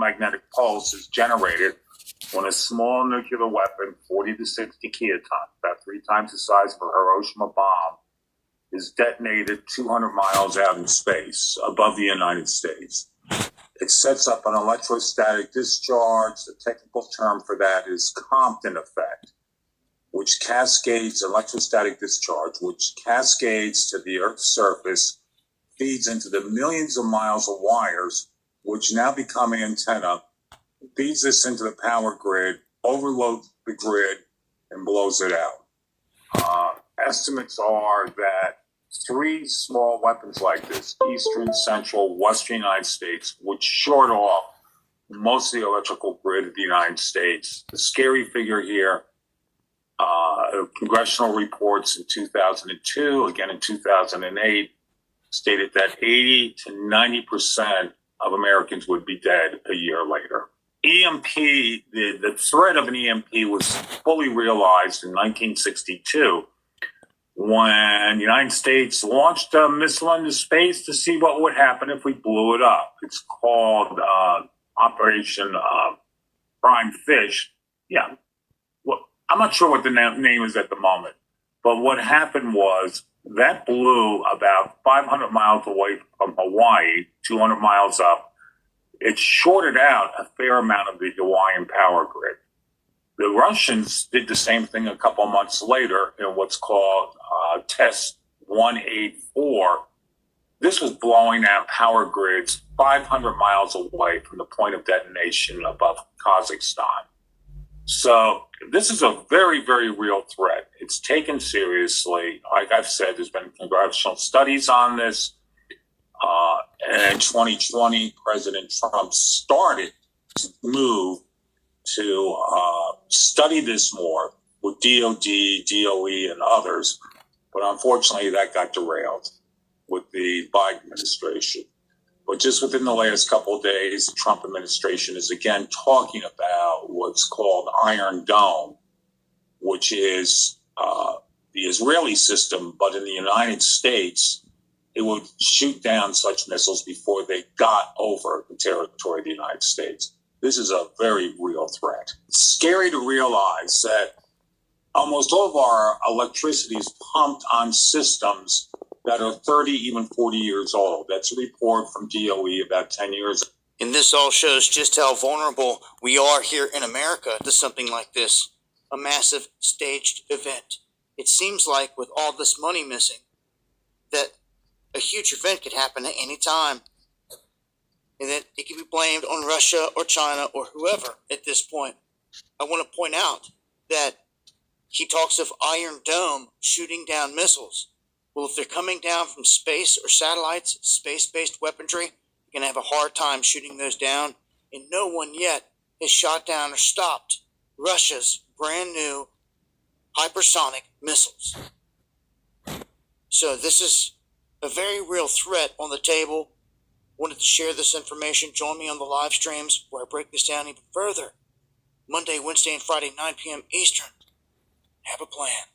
electromagnetic pulse is generated when a small nuclear weapon, 40 to 60 kilotons, about 3 times the size of a Hiroshima bomb, is detonated 200 miles out in space above the United States. It sets up an electrostatic discharge. The technical term for that is Compton effect, which cascades electrostatic discharge, which cascades to the Earth's surface, feeds into the millions of miles of wires, which now become an antenna, feeds this into the power grid, overloads the grid, and blows it out. Estimates are that 3 small weapons like this, eastern, central, western United States, would short off most of the electrical grid of the United States. The scary figure here, congressional reports in 2002, again in 2008, stated that 80 to 90% of Americans would be dead a year later. EMP, the threat of an EMP was fully realized in 1962 when the United States launched a missile into space to see what would happen if we blew it up. It's called Operation Prime Fish. Yeah. Well, I'm not sure what the name is at the moment, but what happened was that blew about 500 miles away from Hawaii, 200 miles up. It shorted out a fair amount of the Hawaiian power grid. The Russians did the same thing a couple of months later in what's called Test 184. This was blowing out power grids 500 miles away from the point of detonation above Kazakhstan. So this is a very, very real threat. It's taken seriously. Like I've said, there's been congressional studies on this. And in 2020, President Trump started to move to study this more with DOD, DOE, and others. But unfortunately, that got derailed with the Biden administration. But just within the last couple of days, the Trump administration is again talking about what's called Iron Dome, which is the Israeli system, but in the United States, it would shoot down such missiles before they got over the territory of the United States. This is a very real threat. It's scary to realize that almost all of our electricity is pumped on systems that are 30, even 40 years old. That's a report from DOE about 10 years ago. And this all shows just how vulnerable we are here in America to something like this, a massive staged event. It seems like with all this money missing, that a huge event could happen at any time, and that it can be blamed on Russia or China or whoever at this point. I want to point out that he talks of Iron Dome shooting down missiles. Well, if they're coming down from space or satellites, space-based weaponry, you're going to have a hard time shooting those down, and no one yet has shot down or stopped Russia's brand new hypersonic missiles. So this is a very real threat on the table. Wanted to share this information. Join me on the live streams where I break this down even further. Monday, Wednesday, and Friday, 9 p.m. Eastern. Have a plan.